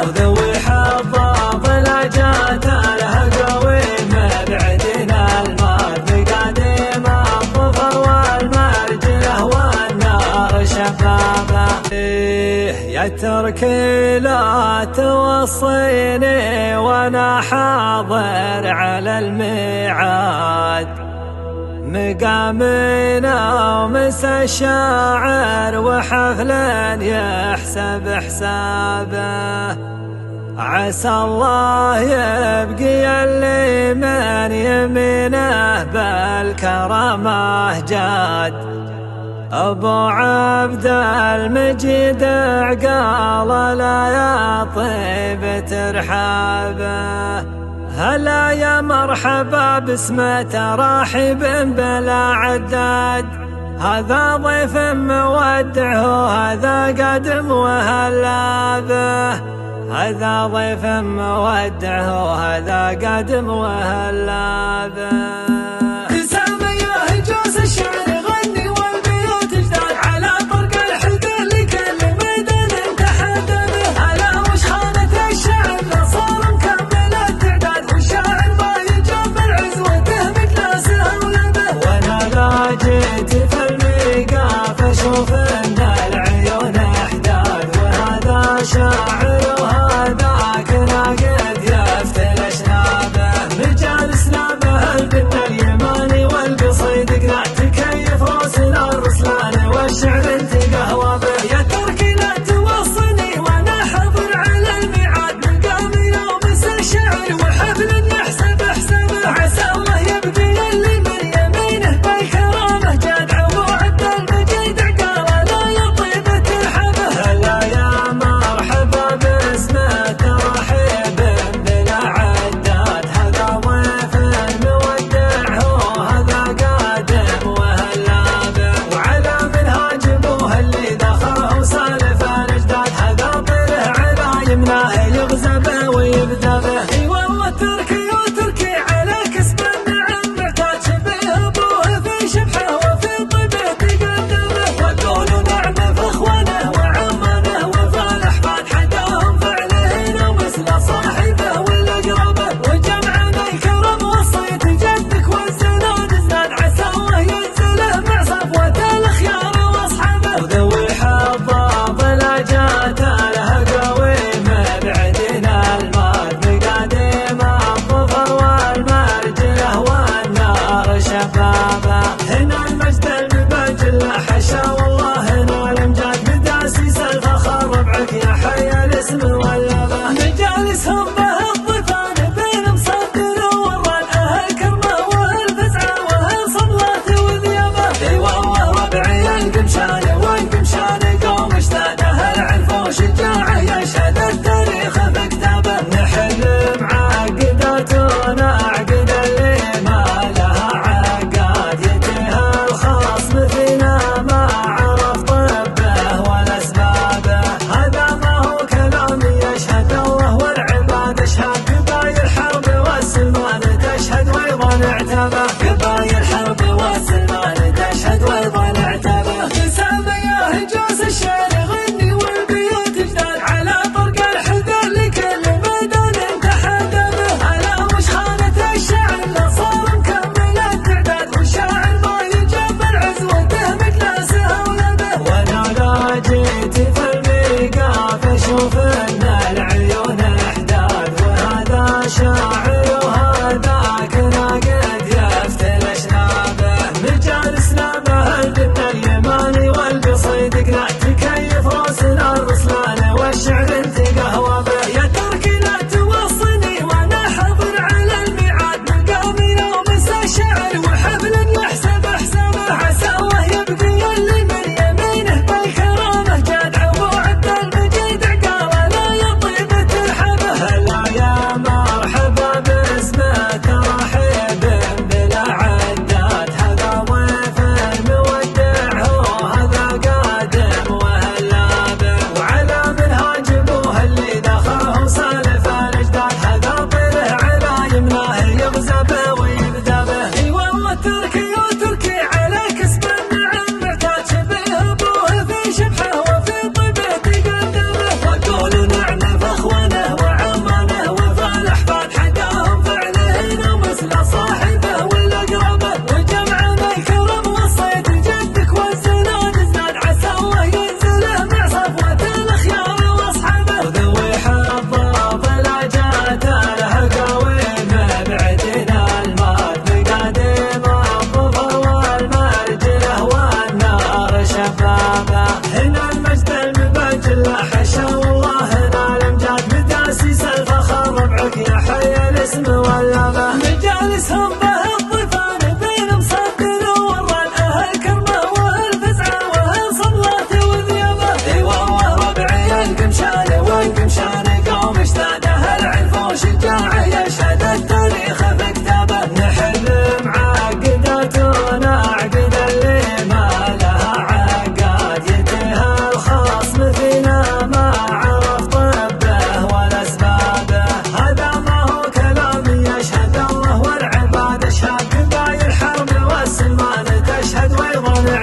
وذوي حظاظ الأجاد له قوي مبعدنا المرض قديم الظفر والمرجله والنار شبابه. يا تركي لا توصيني وانا حاضر على الميعاد، مقامنا ومس الشاعر وحفل يحسب حسابه. عسى الله يبقي اللي من يمينه بالكرامه جاد. أبو عبد المجيد عقال لا يا طيب ترحابه. هلا يا مرحبا باسمه راحب بلا عداد، هذا ضيف مودعه هذا قدم وهلا به. هذا ضيف مودعه هذا قدم وهلا به. شوف ان العيون احداث، وهذا شاعر وهذاك ناقد يفتل اشنابه. مجالسنا به البنات رمضان